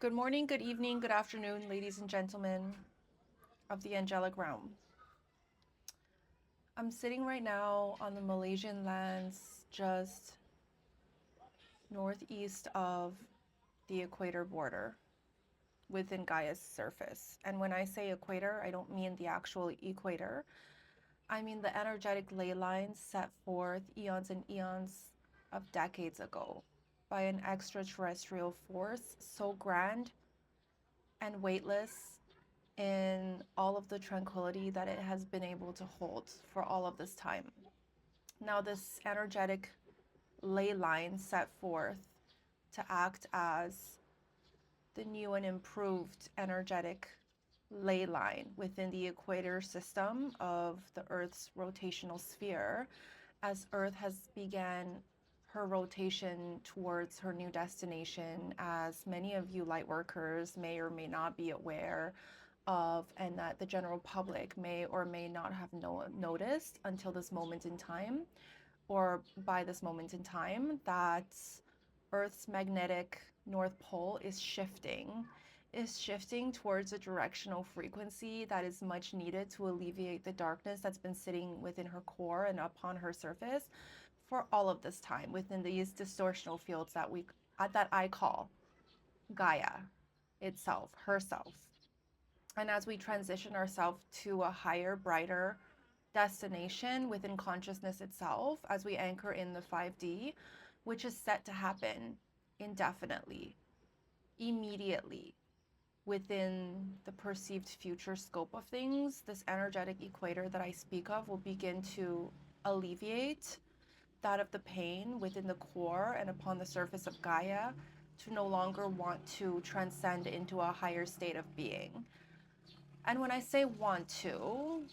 Good morning, good evening, good afternoon, ladies and gentlemen of the angelic realm. I'm sitting right now on the Malaysian lands just northeast of the equator border within Gaia's surface. And when I say equator, I don't mean the actual equator. I mean the energetic ley lines set forth eons and eons of decades ago by an extraterrestrial force so grand and weightless in all of the tranquility that it has been able to hold for all of this time. Now, this energetic ley line set forth to act as the new and improved energetic ley line within the equator system of the Earth's rotational sphere as Earth has began her rotation towards her new destination, as many of you light workers may or may not be aware of, and that the general public may or may not have noticed until this moment in time, or by this moment in time, that Earth's magnetic North Pole is shifting towards a directional frequency that is much needed to alleviate the darkness that's been sitting within her core and upon her surface for all of this time within these distortional fields that I call Gaia itself, herself. And as we transition ourselves to a higher, brighter destination within consciousness itself, as we anchor in the 5D, which is set to happen indefinitely, immediately, within the perceived future scope of things, this energetic equator that I speak of will begin to alleviate that of the pain within the core and upon the surface of Gaia to no longer want to transcend into a higher state of being. And when I say want to,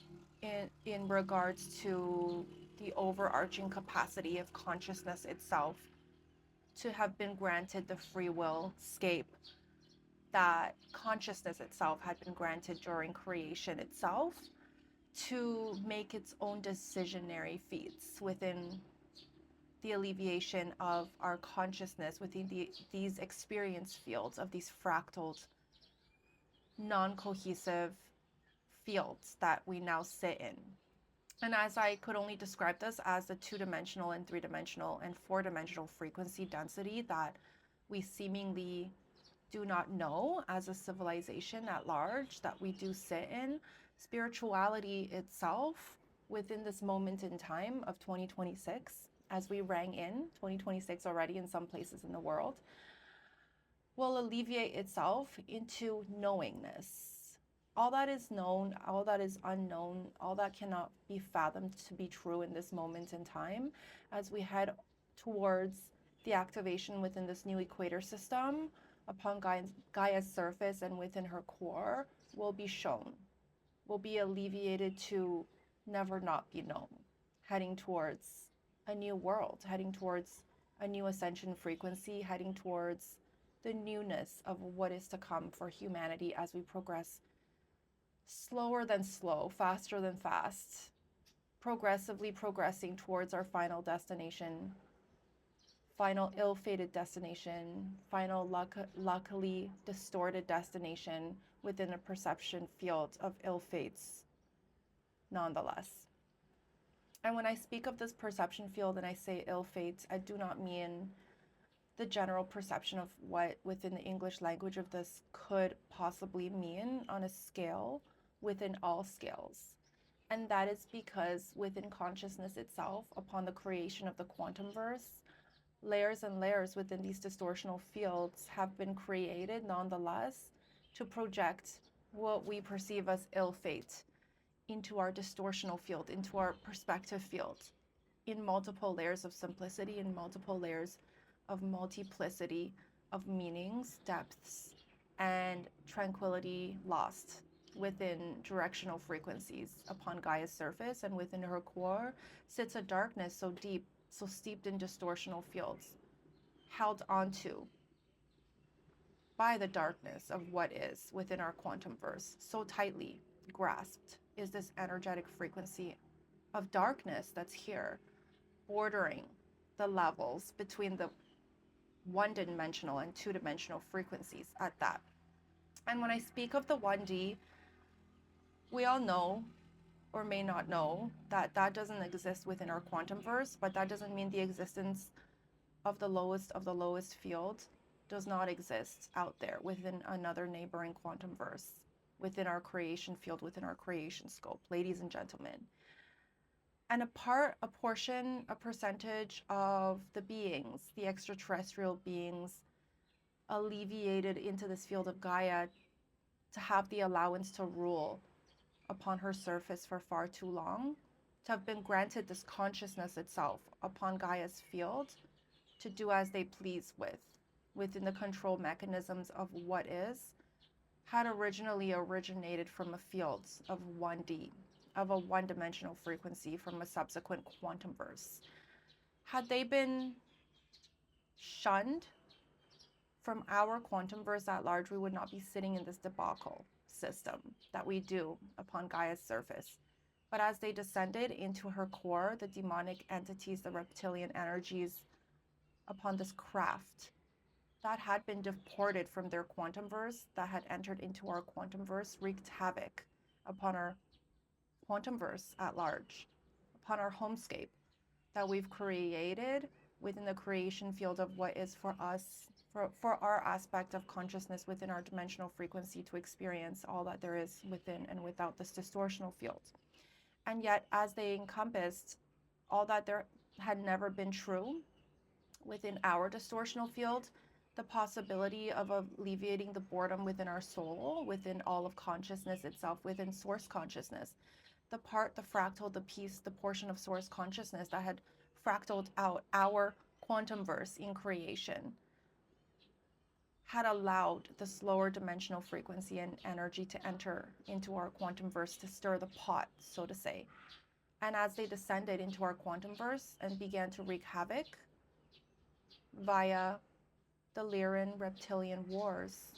in regards to the overarching capacity of consciousness itself to have been granted the free will scape that consciousness itself had been granted during creation itself to make its own decisionary feats within the alleviation of our consciousness within these experience fields of these fractaled, non-cohesive fields that we now sit in. And as I could only describe this as the two-dimensional and three-dimensional and four-dimensional frequency density that we seemingly do not know as a civilization at large that we do sit in, spirituality itself within this moment in time of 2026, as we rang in 2026 already in some places in the world, will alleviate itself into knowingness. All that is known, all that is unknown, all that cannot be fathomed to be true in this moment in time, as we head towards the activation within this new equator system upon Gaia's surface and within her core, will be shown, will be alleviated to never not be known, heading towards a new world, heading towards a new ascension frequency, heading towards the newness of what is to come for humanity as we progress slower than slow, faster than fast, progressively progressing towards our final destination, final ill-fated destination, final luckily distorted destination within a perception field of ill fates nonetheless. And when I speak of this perception field and I say ill fates, I do not mean the general perception of what within the English language of this could possibly mean on a scale within all scales. And that is because within consciousness itself, upon the creation of the quantum verse, layers and layers within these distortional fields have been created nonetheless to project what we perceive as ill fate into our distortional field, into our perspective field, in multiple layers of simplicity, in multiple layers of multiplicity of meanings, depths, and tranquility lost within directional frequencies. Upon Gaia's surface and within her core sits a darkness so deep, so steeped in distortional fields, held onto by the darkness of what is within our quantum verse. So tightly grasped is this energetic frequency of darkness that's here, bordering the levels between the one-dimensional and two-dimensional frequencies at that. And when I speak of the 1D, we all know or may not know that that doesn't exist within our quantum verse, but that doesn't mean the existence of the lowest field does not exist out there within another neighboring quantum verse, within our creation field, within our creation scope, ladies and gentlemen. And a portion, a percentage of the beings, the extraterrestrial beings, alleviated into this field of Gaia to have the allowance to rule upon her surface for far too long, to have been granted this consciousness itself upon Gaia's field to do as they please within the control mechanisms of what is, had originally originated from a field of 1D, of a one-dimensional frequency from a subsequent quantum verse. Had they been shunned from our quantum verse at large, we would not be sitting in this debacle system that we do upon Gaia's surface. But as they descended into her core, the demonic entities, the reptilian energies upon this craft that had been deported from their quantum verse, that had entered into our quantum verse, wreaked havoc upon our quantum verse at large, upon our homescape that we've created within the creation field of what is for us, for our aspect of consciousness within our dimensional frequency to experience all that there is within and without this distortional field. And yet, as they encompassed all that there had never been true within our distortional field, the possibility of alleviating the boredom within our soul, within all of consciousness itself, within source consciousness, the part, the fractal, the piece, the portion of source consciousness that had fractaled out our quantum verse in creation, had allowed this lower dimensional frequency and energy to enter into our quantum verse, to stir the pot, so to say. And as they descended into our quantum verse and began to wreak havoc via the Lyran reptilian wars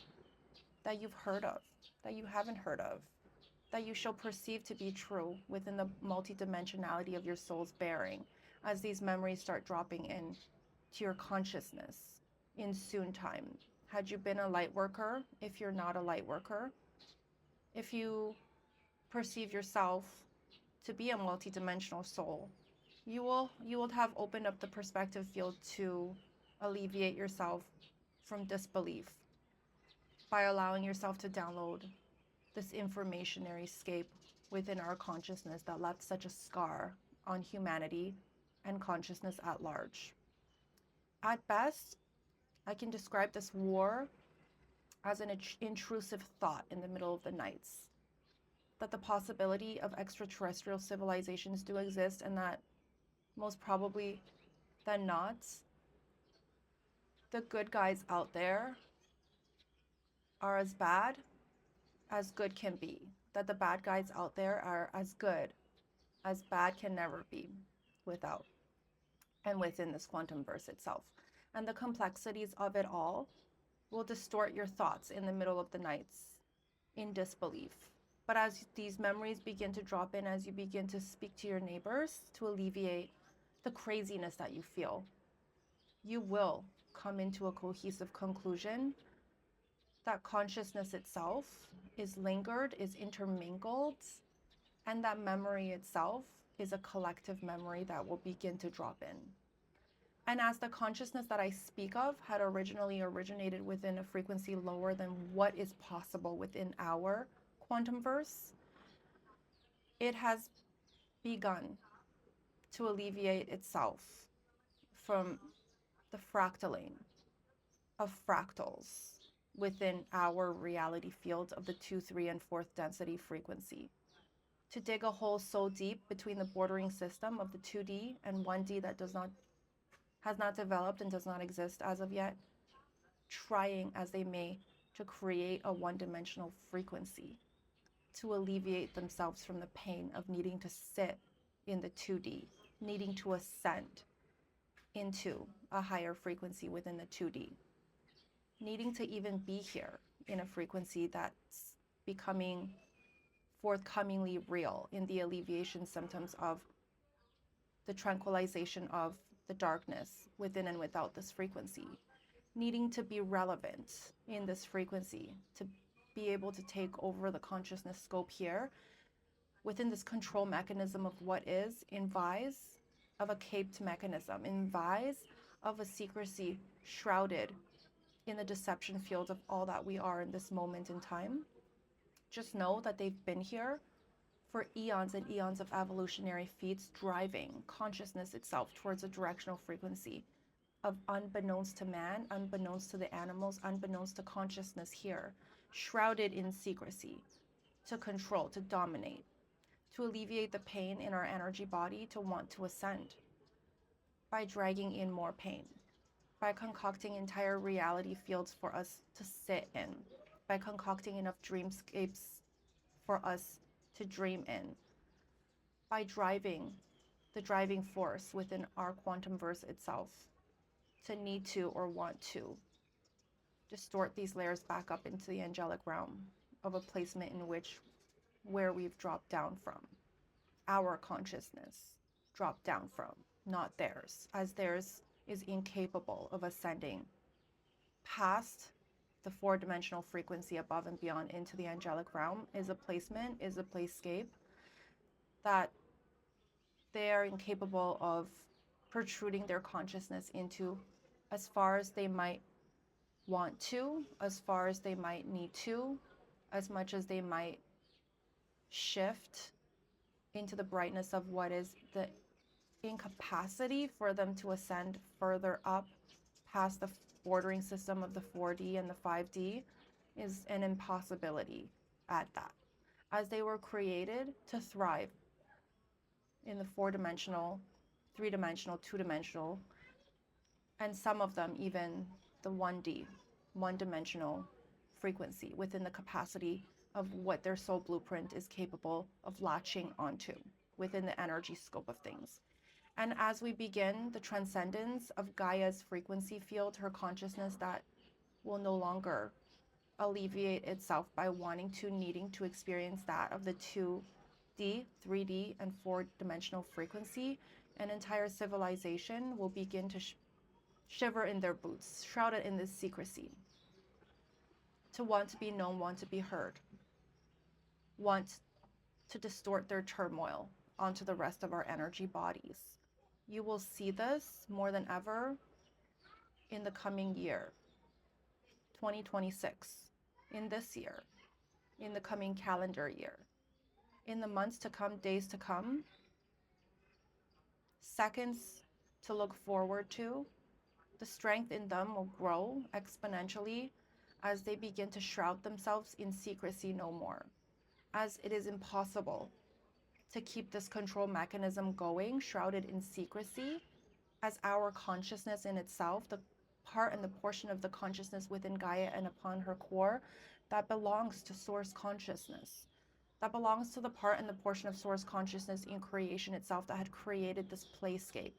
that you've heard of, that you haven't heard of, that you shall perceive to be true within the multidimensionality of your soul's bearing, as these memories start dropping in to your consciousness in soon time. Had you been a light worker, if you're not a light worker, if you perceive yourself to be a multidimensional soul, you will have opened up the perspective field to alleviate yourself from disbelief by allowing yourself to download this informationary scape within our consciousness that left such a scar on humanity and consciousness at large. At best, I can describe this war as an intrusive thought in the middle of the nights, that the possibility of extraterrestrial civilizations do exist, and that most probably than not, the good guys out there are as bad as good can be, that the bad guys out there are as good as bad can never be without and within this quantum verse itself. And the complexities of it all will distort your thoughts in the middle of the nights in disbelief. But as these memories begin to drop in, as you begin to speak to your neighbors to alleviate the craziness that you feel, you will come into a cohesive conclusion that consciousness itself is lingered, is intermingled, and that memory itself is a collective memory that will begin to drop in. And as the consciousness that I speak of had originally originated within a frequency lower than what is possible within our quantum verse, it has begun to alleviate itself from the fractaling of fractals within our reality field of the 2, 3, and 4th density frequency, to dig a hole so deep between the bordering system of the 2D and 1D that has not developed and does not exist as of yet, trying as they may to create a one-dimensional frequency to alleviate themselves from the pain of needing to sit in the 2D, needing to ascend into a higher frequency within the 2D, needing to even be here in a frequency that's becoming forthcomingly real in the alleviation symptoms of the tranquilization of the darkness within and without this frequency. needing to be relevant in this frequency, to be able to take over the consciousness scope here within this control mechanism of what is, in vise of a caped mechanism, in vise of a secrecy shrouded in the deception field of all that we are in this moment in time. Just know that they've been here for eons and eons of evolutionary feats, driving consciousness itself towards a directional frequency of unbeknownst to man, unbeknownst to the animals, unbeknownst to consciousness here, shrouded in secrecy, to control, to dominate, to alleviate the pain in our energy body, to want to ascend by dragging in more pain, by concocting entire reality fields for us to sit in, by concocting enough dreamscapes for us to dream in, by driving the driving force within our quantum verse itself to need to or want to distort these layers back up into the angelic realm of a placement in which where we've dropped down from, our consciousness dropped down from, not theirs, as theirs is incapable of ascending past the four-dimensional frequency above and beyond into the angelic realm, is a placement, is a placescape that they are incapable of protruding their consciousness into as far as they might want to, as far as they might need to, as much as they might shift into the brightness of what is the incapacity for them to ascend further up past the bordering system of the 4D and the 5D is an impossibility at that, as they were created to thrive in the four-dimensional, three-dimensional, two-dimensional, and some of them even the 1D, one-dimensional frequency within the capacity of what their soul blueprint is capable of latching onto within the energy scope of things. And as we begin the transcendence of Gaia's frequency field, her consciousness that will no longer alleviate itself by wanting to, needing to experience that of the 2D, 3D, and four-dimensional frequency, an entire civilization will begin to shiver in their boots, shrouded in this secrecy, to want to be known, want to be heard, want to distort their turmoil onto the rest of our energy bodies. You will see this more than ever in the coming year, 2026, in this year, in the coming calendar year, in the months to come, days to come, seconds to look forward to. The strength in them will grow exponentially as they begin to shroud themselves in secrecy no more, as it is impossible to keep this control mechanism going, shrouded in secrecy, as our consciousness in itself, the part and the portion of the consciousness within Gaia and upon her core that belongs to source consciousness, that belongs to the part and the portion of source consciousness in creation itself that had created this playscape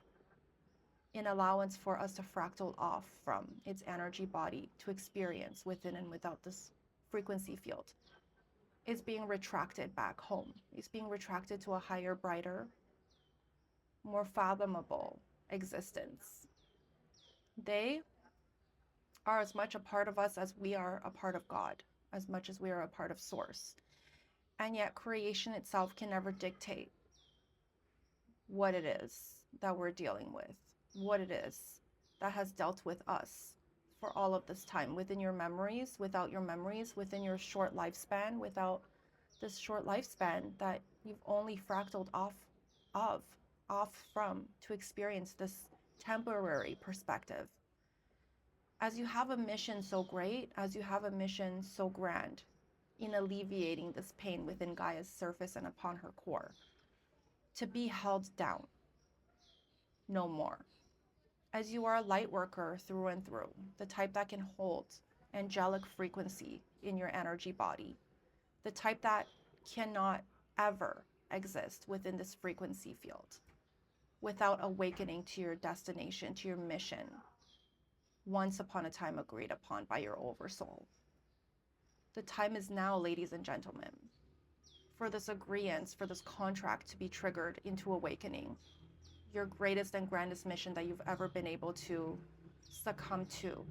in allowance for us to fractal off from its energy body to experience within and without this frequency field, is being retracted back home. It's being retracted to a higher, brighter, more fathomable existence. They are as much a part of us as we are a part of God, as much as we are a part of Source. And yet creation itself can never dictate what it is that we're dealing with, what it is that has dealt with us for all of this time, within your memories, without your memories, within your short lifespan, without this short lifespan that you've only fractaled off from to experience this temporary perspective. As you have a mission so great, as you have a mission so grand in alleviating this pain within Gaia's surface and upon her core, to be held down no more. As you are a light worker through and through, the type that can hold angelic frequency in your energy body, the type that cannot ever exist within this frequency field without awakening to your destination, to your mission, once upon a time agreed upon by your oversoul. The time is now, ladies and gentlemen, for this agreement, for this contract to be triggered into awakening, your greatest and grandest mission that you've ever been able to succumb to,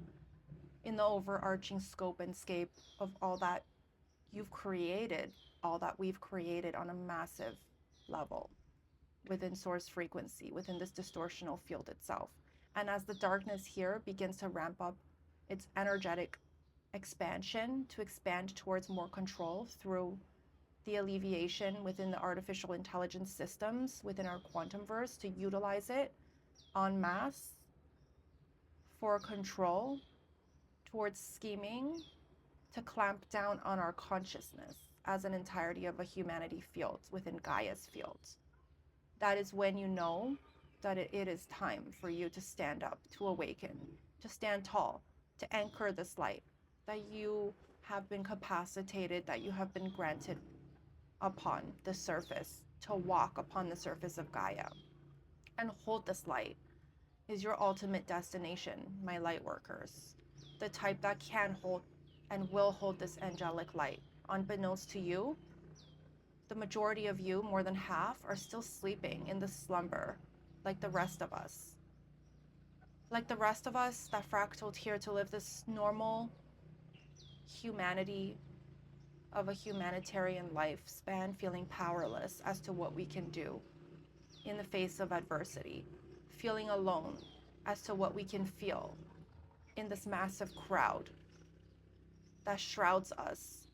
in the overarching scope and scape of all that you've created, all that we've created on a massive level within source frequency, within this distortional field itself. And as the darkness here begins to ramp up its energetic expansion to expand towards more control through the alleviation within the artificial intelligence systems within our quantum verse, to utilize it en masse for control towards scheming to clamp down on our consciousness as an entirety of a humanity field within Gaia's field. That is when you know that it is time for you to stand up, to awaken, to stand tall, to anchor this light that you have been capacitated, that you have been granted upon the surface, to walk upon the surface of Gaia and hold this light is your ultimate destination, my light workers. The type that can hold and will hold this angelic light. Unbeknownst to you, the majority of you, more than half, are still sleeping in the slumber like the rest of us. Like the rest of us that fractaled here to live this normal humanity of a humanitarian lifespan, feeling powerless as to what we can do in the face of adversity, feeling alone as to what we can feel in this massive crowd that shrouds us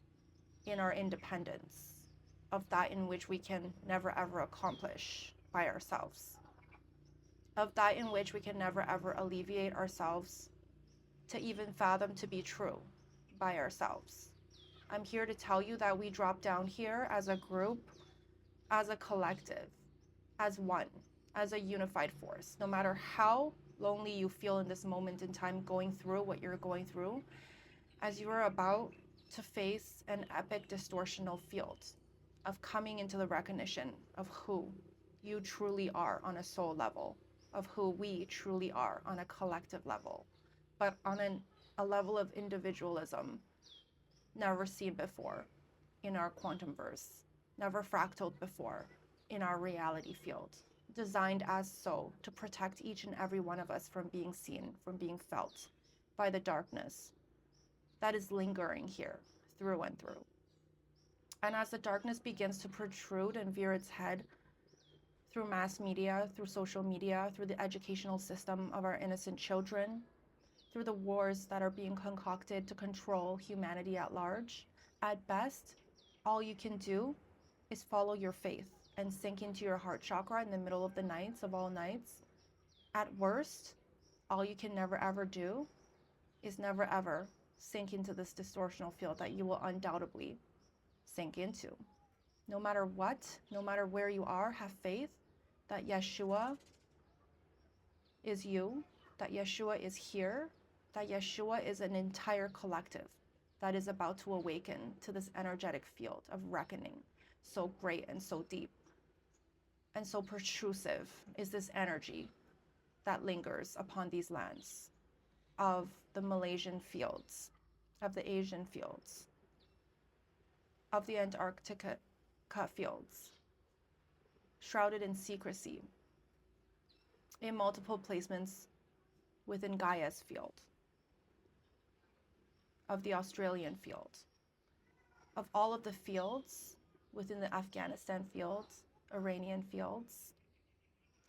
in our independence of that in which we can never ever accomplish by ourselves, of that in which we can never ever alleviate ourselves to even fathom to be true by ourselves. I'm here to tell you that we drop down here as a group, as a collective, as one, as a unified force. No matter how lonely you feel in this moment in time going through what you're going through, as you are about to face an epic distortional field of coming into the recognition of who you truly are on a soul level, of who we truly are on a collective level, but on a level of individualism never seen before in our quantum verse, never fractaled before in our reality field, designed as so to protect each and every one of us from being seen, from being felt by the darkness that is lingering here through and through. And as the darkness begins to protrude and veer its head through mass media, through social media, through the educational system of our innocent children, through the wars that are being concocted to control humanity at large, at best, all you can do is follow your faith and sink into your heart chakra in the middle of the nights of all nights. At worst, all you can never ever do is never ever sink into this distortional field that you will undoubtedly sink into. No matter what, no matter where you are, have faith that Yeshua is you, that Yeshua is here, that Yeshua is an entire collective that is about to awaken to this energetic field of reckoning. So great and so deep and so protrusive is this energy that lingers upon these lands of the Malaysian fields, of the Asian fields, of the Antarctica fields, shrouded in secrecy, in multiple placements within Gaia's field, of the Australian field, of all of the fields within the Afghanistan fields, Iranian fields,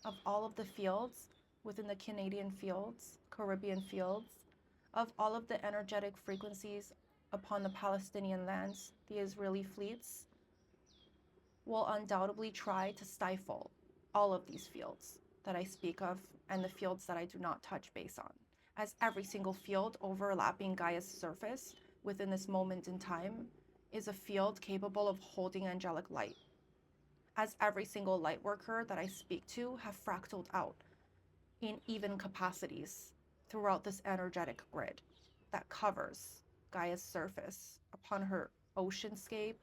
of all of the fields within the Canadian fields, Caribbean fields, of all of the energetic frequencies upon the Palestinian lands, the Israeli fleets will undoubtedly try to stifle all of these fields that I speak of and the fields that I do not touch base on, as every single field overlapping Gaia's surface within this moment in time is a field capable of holding angelic light, as every single light worker that I speak to have fractaled out in even capacities throughout this energetic grid that covers Gaia's surface. Upon her oceanscape,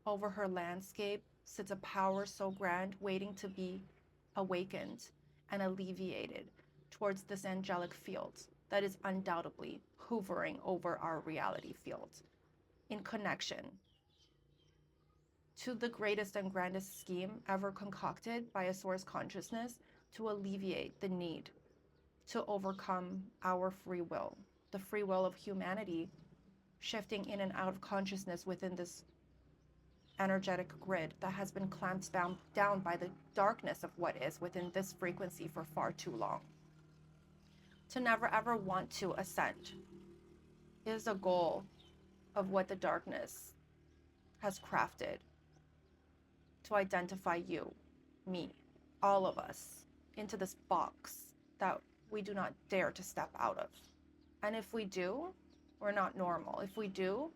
over her landscape, sits a power so grand waiting to be awakened and alleviated towards this angelic field that is undoubtedly hovering over our reality field in connection to the greatest and grandest scheme ever concocted by a source consciousness to alleviate the need to overcome our free will, the free will of humanity shifting in and out of consciousness within this energetic grid that has been clamped down by the darkness of what is within this frequency for far too long. To never ever want to ascend is a goal of what the darkness has crafted to identify you, me, all of us into this box that we do not dare to step out of. And if we do, we're not normal. If we do,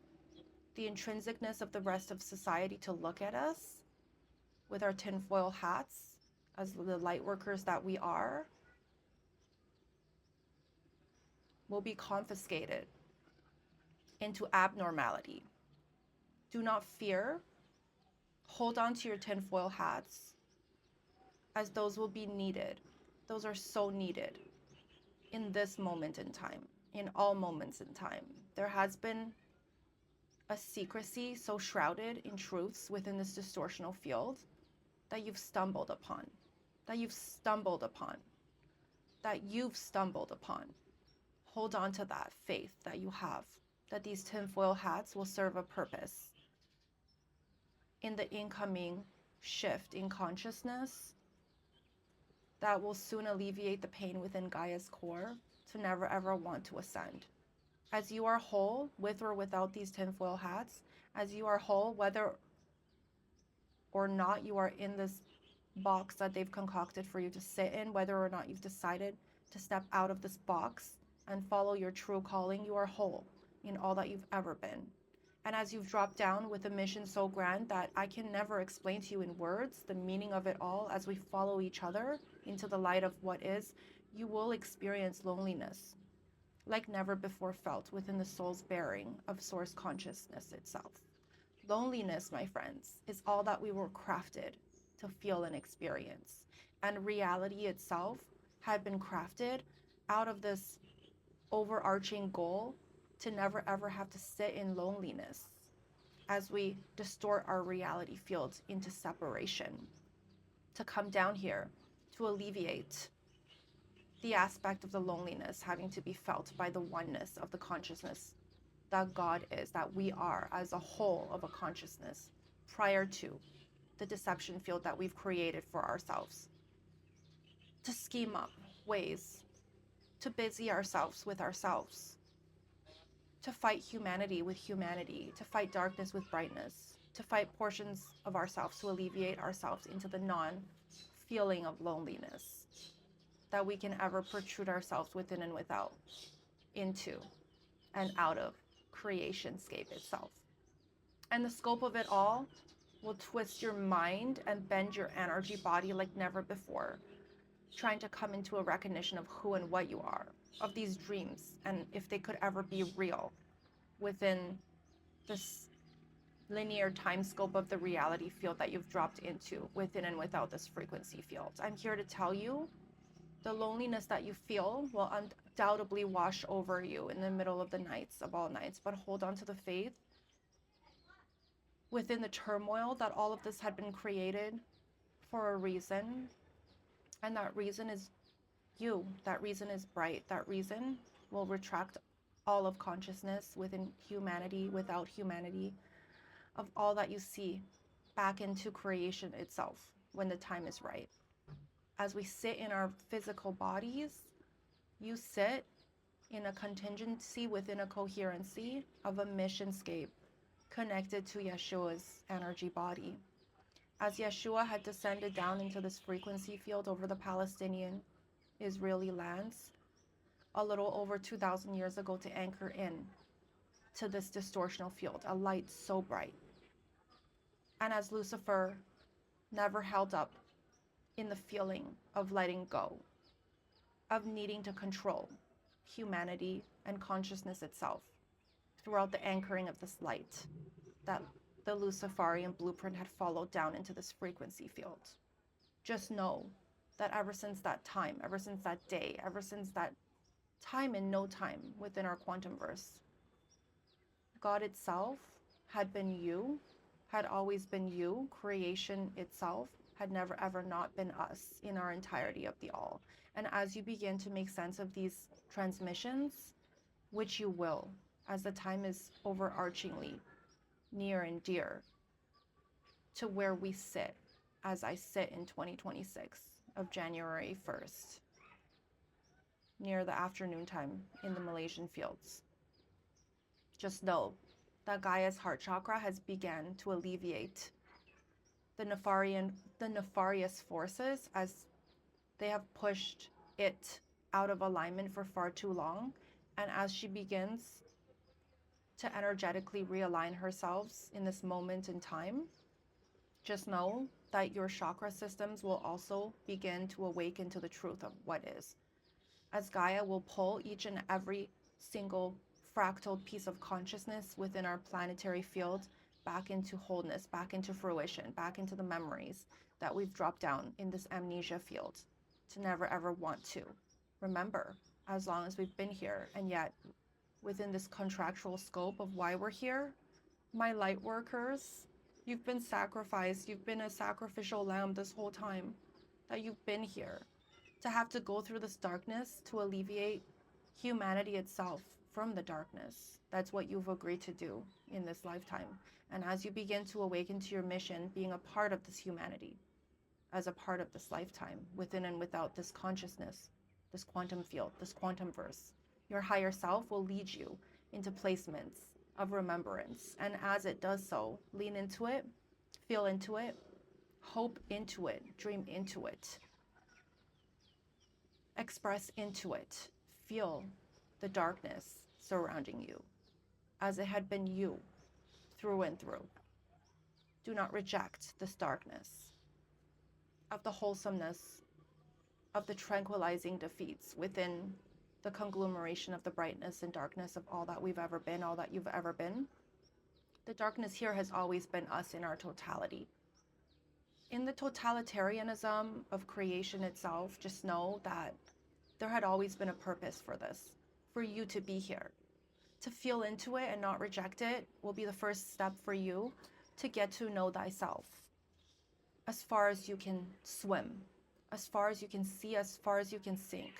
the intrinsicness of the rest of society to look at us with our tinfoil hats as the light workers that we are will be confiscated into abnormality. Do not fear. Hold on to your tinfoil hats, as those will be needed. Those are so needed in this moment in time, in all moments in time. There has been a secrecy so shrouded in truths within this distortional field that you've stumbled upon, that you've stumbled upon, that you've stumbled upon. Hold on to that faith that you have, that these tinfoil hats will serve a purpose in the incoming shift in consciousness that will soon alleviate the pain within Gaia's core to never ever want to ascend. As you are whole, with or without these tinfoil hats, as you are whole, whether or not you are in this box that they've concocted for you to sit in, whether or not you've decided to step out of this box and follow your true calling, you are whole in all that you've ever been. And as you've dropped down with a mission so grand that I can never explain to you in words the meaning of it all, as we follow each other into the light of what is, you will experience loneliness like never before felt within the soul's bearing of source consciousness itself. Loneliness, my friends, is all that we were crafted to feel and experience. And reality itself had been crafted out of this overarching goal to never ever have to sit in loneliness as we distort our reality fields into separation, to come down here to alleviate the aspect of the loneliness having to be felt by the oneness of the consciousness that God is, that we are as a whole of a consciousness prior to the deception field that we've created for ourselves. To scheme up ways to busy ourselves with ourselves, to fight humanity with humanity, to fight darkness with brightness, to fight portions of ourselves to alleviate ourselves into the non-feeling of loneliness that we can ever protrude ourselves within and without into and out of creationscape itself. And the scope of it all will twist your mind and bend your energy body like never before, trying to come into a recognition of who and what you are, of these dreams, and if they could ever be real within this linear time scope of the reality field that you've dropped into within and without this frequency field. I'm here to tell you the loneliness that you feel will undoubtedly wash over you in the middle of the nights of all nights, but hold on to the faith within the turmoil that all of this had been created for a reason. And that reason is you. That reason is bright. That reason will retract all of consciousness within humanity, without humanity, of all that you see back into creation itself when the time is right. As we sit in our physical bodies, you sit in a contingency within a coherency of a missionscape connected to Yeshua's energy body. As Yeshua had descended down into this frequency field over the Palestinian Israeli lands a little over 2,000 years ago to anchor in to this distortional field, a light so bright. And as Lucifer never held up in the feeling of letting go, of needing to control humanity and consciousness itself throughout the anchoring of this light that the Luciferian blueprint had followed down into this frequency field. Just know that ever since that time, ever since that day, ever since that time and no time within our quantum verse, God itself had been you, had always been you. Creation itself had never ever not been us in our entirety of the all. And as you begin to make sense of these transmissions, which you will, as the time is overarchingly near and dear to where we sit, as I sit in 2026 of January 1st, near the afternoon time in the Malaysian fields. Just know that Gaia's heart chakra has begun to alleviate the nefarious forces as they have pushed it out of alignment for far too long. And as she begins to energetically realign herself in this moment in time, just know that your chakra systems will also begin to awaken to the truth of what is, as Gaia will pull each and every single fractal piece of consciousness within our planetary field back into wholeness, back into fruition, back into the memories that we've dropped down in this amnesia field to never ever want to remember as long as we've been here. And yet within this contractual scope of why we're here, my light workers, you've been sacrificed. You've been a sacrificial lamb this whole time that you've been here, to have to go through this darkness to alleviate humanity itself from the darkness. That's what you've agreed to do in this lifetime. And as you begin to awaken to your mission, being a part of this humanity, as a part of this lifetime, within and without this consciousness, this quantum field, this quantum verse, your higher self will lead you into placements of remembrance. And as it does so, lean into it, feel into it, hope into it, dream into it, express into it, feel the darkness surrounding you as it had been you through and through. Do not reject this darkness of the wholesomeness of the tranquilizing defeats within the conglomeration of the brightness and darkness of all that we've ever been, all that you've ever been. The darkness here has always been us in our totality. In the totalitarianism of creation itself, just know that there had always been a purpose for this, for you to be here. To feel into it and not reject it will be the first step for you to get to know thyself. As far as you can swim, as far as you can see, as far as you can sink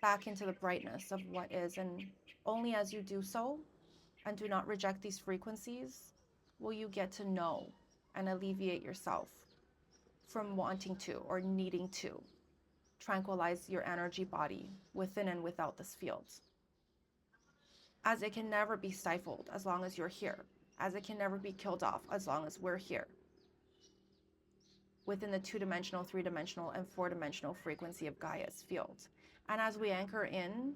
back into the brightness of what is. And only as you do so and do not reject these frequencies will you get to know and alleviate yourself from wanting to or needing to tranquilize your energy body within and without this field. As it can never be stifled as long as you're here, as it can never be killed off as long as we're here within the 2-dimensional, 3-dimensional, and 4-dimensional frequency of Gaia's field. And as we anchor in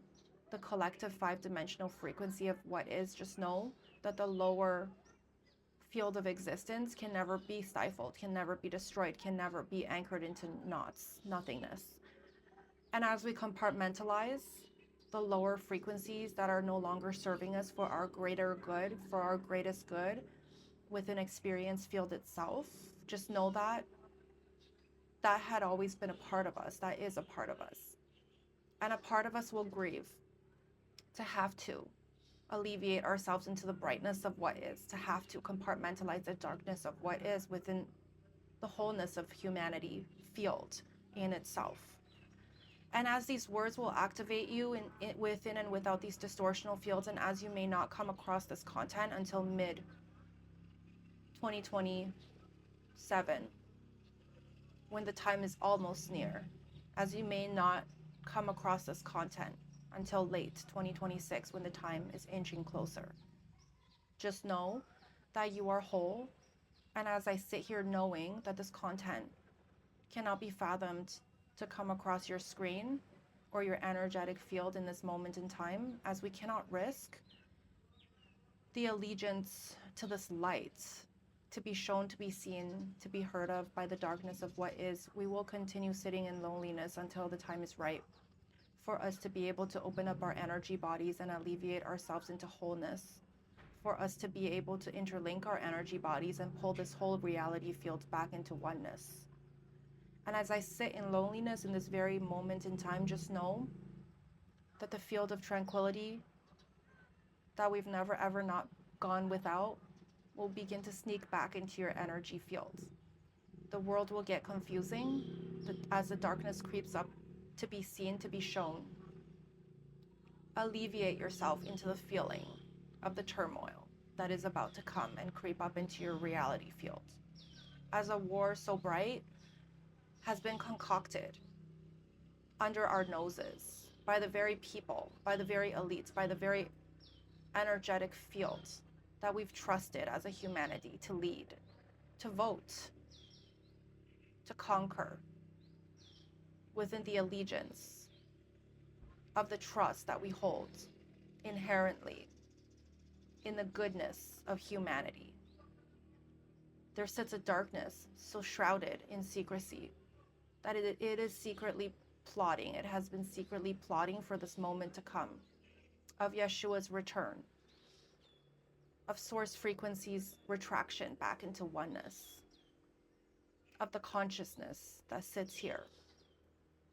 the collective 5-dimensional frequency of what is, just know that the lower field of existence can never be stifled, can never be destroyed, can never be anchored into knots, nothingness. And as we compartmentalize the lower frequencies that are no longer serving us for our greater good, for our greatest good within experience field itself, just know that that had always been a part of us, that is a part of us. And a part of us will grieve to have to alleviate ourselves into the brightness of what is, to have to compartmentalize the darkness of what is within the wholeness of humanity field in itself. And as these words will activate you within and without these distortional fields, and as you may not come across this content until mid 2027, when the time is almost near, as you may not come across this content until late 2026 when the time is inching closer. Just know that you are whole, and as I sit here knowing that this content cannot be fathomed to come across your screen or your energetic field in this moment in time, as we cannot risk the allegiance to this light to be shown, to be seen, to be heard of by the darkness of what is, we will continue sitting in loneliness until the time is right for us to be able to open up our energy bodies and alleviate ourselves into wholeness, for us to be able to interlink our energy bodies and pull this whole reality field back into oneness. And as I sit in loneliness in this very moment in time, just know that the field of tranquility that we've never ever not gone without will begin to sneak back into your energy field. The world will get confusing as the darkness creeps up to be seen, to be shown alleviate yourself into the feeling of the turmoil that is about to come and creep up into your reality field. As a war so bright has been concocted under our noses by the very people, by the very elites, by the very energetic fields that we've trusted as a humanity to lead, to vote, to conquer, within the allegiance of the trust that we hold inherently in the goodness of humanity. There sits a darkness so shrouded in secrecy that it is secretly plotting. It has been secretly plotting for this moment to come, of Yeshua's return, of source frequency's retraction back into oneness, of the consciousness that sits here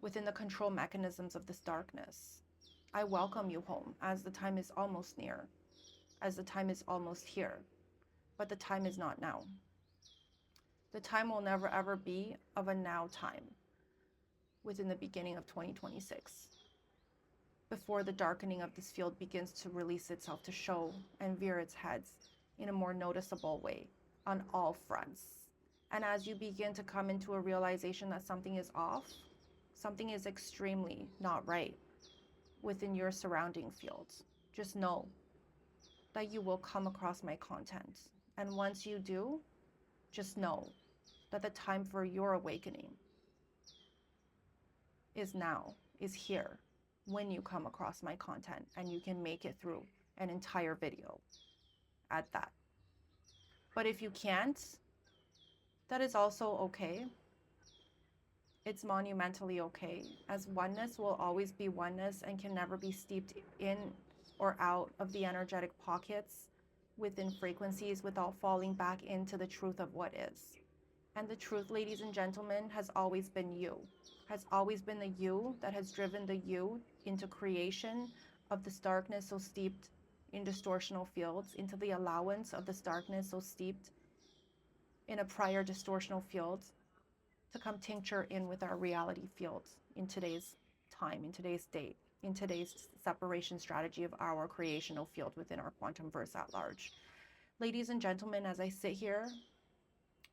within the control mechanisms of this darkness. I welcome you home, as the time is almost near, as the time is almost here, but the time is not now. The time will never ever be of a now time within the beginning of 2026, before the darkening of this field begins to release itself, to show and veer its heads in a more noticeable way on all fronts. And as you begin to come into a realization that something is off, something is extremely not right within your surrounding fields, just know that you will come across my content. And once you do, just know that the time for your awakening is now, is here, when you come across my content, and you can make it through an entire video at that. But if you can't, that is also okay. It's monumentally okay, as oneness will always be oneness and can never be steeped in or out of the energetic pockets within frequencies without falling back into the truth of what is. And the truth, ladies and gentlemen, has always been you, has always been the you that has driven the you into creation of this darkness so steeped in distortional fields, into the allowance of this darkness so steeped in a prior distortional field, to come tincture in with our reality field in today's time, in today's date, in today's separation strategy of our creational field within our quantum verse at large. Ladies and gentlemen, as I sit here,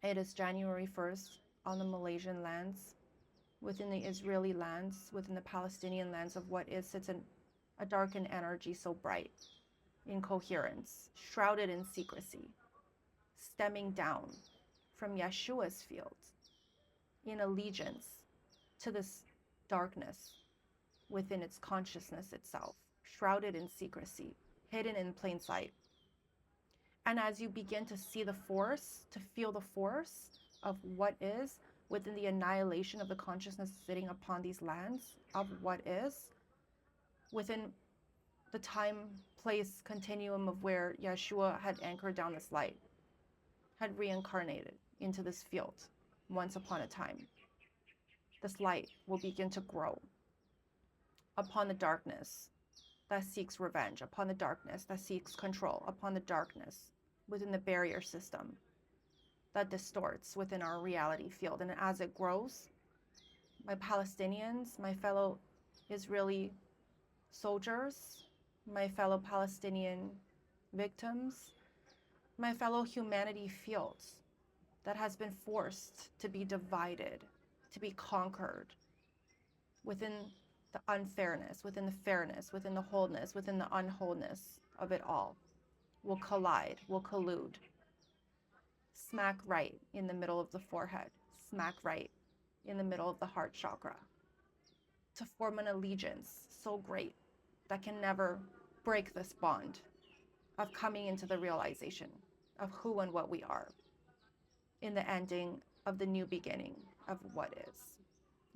it is January 1st on the Malaysian lands, within the Israeli lands, within the Palestinian lands of what is sits in a darkened energy so bright, incoherence, shrouded in secrecy, stemming down from Yeshua's field, in allegiance to this darkness within its consciousness itself, shrouded in secrecy, hidden in plain sight. And as you begin to see the force, to feel the force of what is within the annihilation of the consciousness sitting upon these lands, of what is, within the time, place, continuum of where Yeshua had anchored down this light, had reincarnated into this field once upon a time. This light will begin to grow upon the darkness that seeks revenge, upon the darkness that seeks control, upon the darkness within the barrier system that distorts within our reality field. And as it grows, my Palestinians, my fellow Israeli soldiers, my fellow Palestinian victims, my fellow humanity fields that has been forced to be divided, to be conquered within the unfairness, within the fairness, within the wholeness, within the unwholeness of it all, will collide, will collude, smack right in the middle of the forehead, smack right in the middle of the heart chakra, to form an allegiance so great that can never break this bond of coming into the realization of who and what we are in the ending of the new beginning of what is.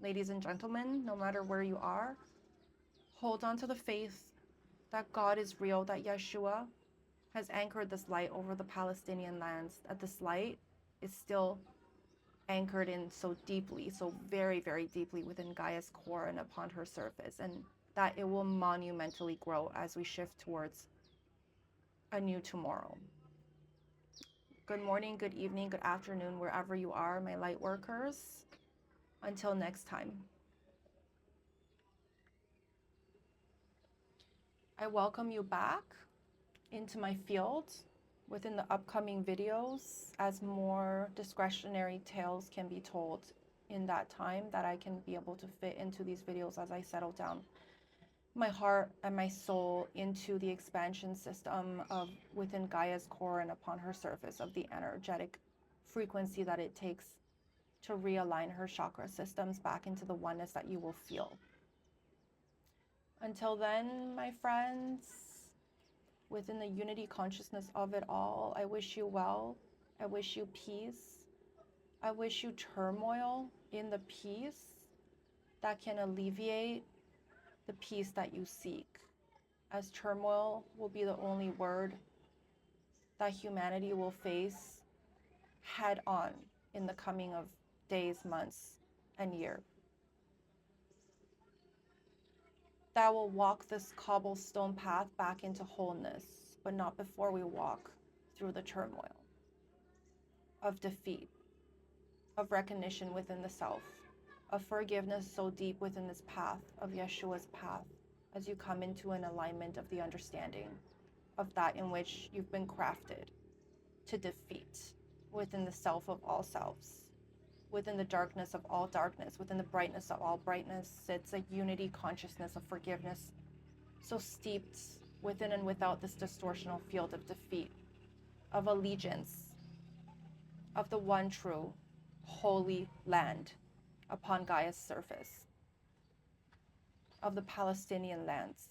Ladies and gentlemen, no matter where you are, hold on to the faith that God is real, that Yeshua has anchored this light over the Palestinian lands, that this light is still anchored in so deeply, so very, very deeply within Gaia's core and upon her surface, and that it will monumentally grow as we shift towards a new tomorrow. Good morning, good evening, good afternoon, wherever you are, my light workers. Until next time. I welcome you back into my field within the upcoming videos as more discretionary tales can be told in that time that I can be able to fit into these videos as I settle down my heart and my soul into the expansion system of within Gaia's core and upon her surface of the energetic frequency that it takes to realign her chakra systems back into the oneness that you will feel. Until then, my friends, within the unity consciousness of it all, I wish you well. I wish you peace. I wish you turmoil in the peace that can alleviate the peace that you seek, as turmoil will be the only word that humanity will face head on in the coming of days, months, and years. That will walk this cobblestone path back into wholeness, but not before we walk through the turmoil of defeat, of recognition within the self, of forgiveness so deep within this path of Yeshua's path, as you come into an alignment of the understanding of that in which you've been crafted to defeat within the self of all selves, within the darkness of all darkness, within the brightness of all brightness sits a unity consciousness of forgiveness, so steeped within and without this distortional field of defeat, of allegiance, of the one true holy land upon Gaia's surface, of the Palestinian lands,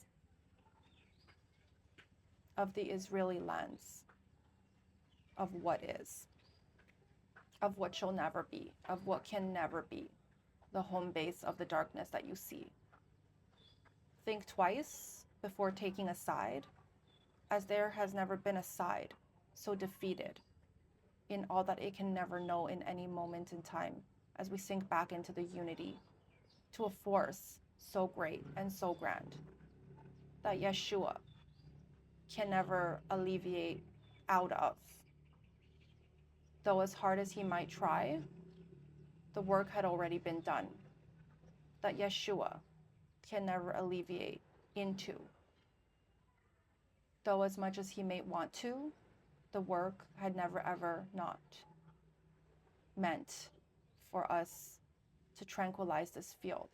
of the Israeli lands, of what is, of what shall never be, of what can never be, the home base of the darkness that you see. Think twice before taking a side, as there has never been a side so defeated in all that it can never know in any moment in time, as we sink back into the unity to a force so great and so grand that Yeshua can never alleviate out of. Though as hard as he might try, the work had already been done, that Yeshua can never alleviate into. Though as much as he may want to, the work had never ever not meant for us to tranquilize this field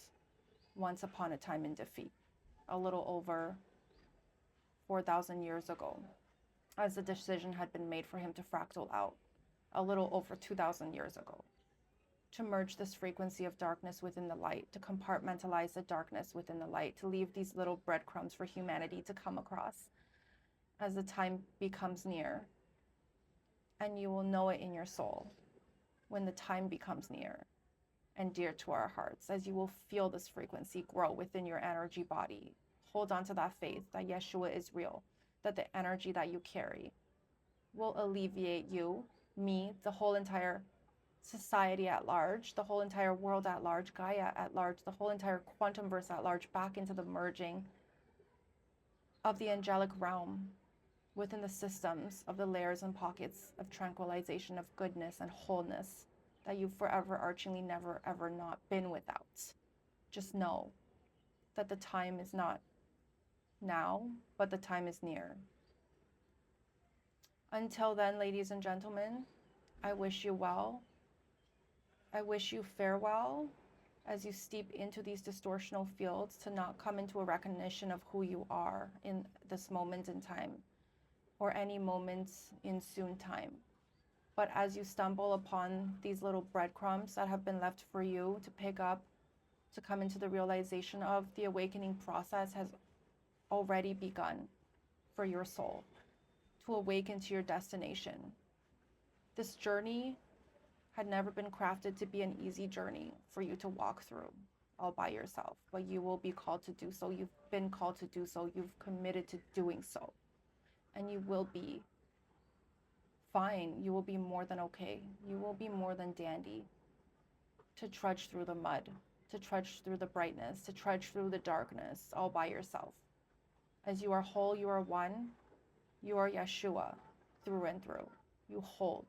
once upon a time in defeat, a little over 4,000 years ago, as the decision had been made for him to fractal out, a little over 2,000 years ago, to merge this frequency of darkness within the light, to compartmentalize the darkness within the light, to leave these little breadcrumbs for humanity to come across as the time becomes near. And you will know it in your soul when the time becomes near and dear to our hearts, as you will feel this frequency grow within your energy body. Hold on to that faith that Yeshua is real, that the energy that you carry will alleviate you, me, the whole entire society at large, the whole entire world at large, Gaia at large, the whole entire quantum verse at large, back into the merging of the angelic realm within the systems of the layers and pockets of tranquilization of goodness and wholeness that you've forever archingly never ever not been without. Just know that the time is not now, but the time is near. Until then, ladies and gentlemen, I wish you well. I wish you farewell as you steep into these distortional fields, to not come into a recognition of who you are in this moment in time or any moment in soon time. But as you stumble upon these little breadcrumbs that have been left for you to pick up, to come into the realization of, the awakening process has already begun for your soul to awaken to your destination. This journey had never been crafted to be an easy journey for you to walk through all by yourself, but you will be called to do so. You've been called to do so. You've committed to doing so. And you will be fine. You will be more than okay. You will be more than dandy to trudge through the mud, to trudge through the brightness, to trudge through the darkness all by yourself. As you are whole, you are one, you are Yeshua through and through. You hold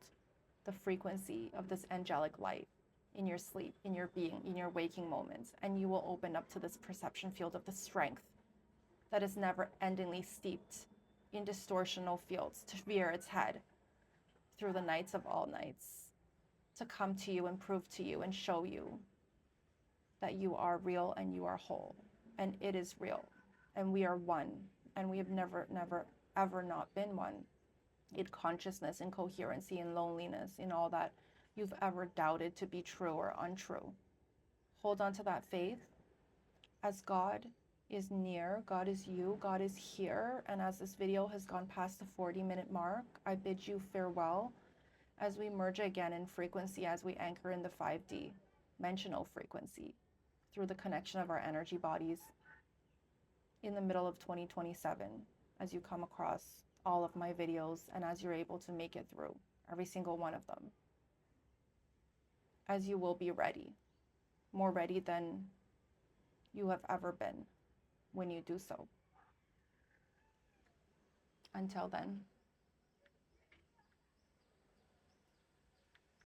the frequency of this angelic light in your sleep, in your being, in your waking moments, and you will open up to this perception field of the strength that is never endingly steeped in distortional fields to rear its head through the nights of all nights, to come to you and prove to you and show you that you are real and you are whole, and it is real, and we are one, and we have never, ever not been one in consciousness, in coherency, in loneliness, in all that you've ever doubted to be true or untrue. Hold on to that faith, as God is near, God is you, God is here, and as this video has gone past the 40-minute mark, I bid you farewell as we merge again in frequency, as we anchor in the 5D dimensional frequency through the connection of our energy bodies in the middle of 2027, as you come across all of my videos and as you're able to make it through every single one of them, as you will be ready, more ready than you have ever been when you do so. Until then.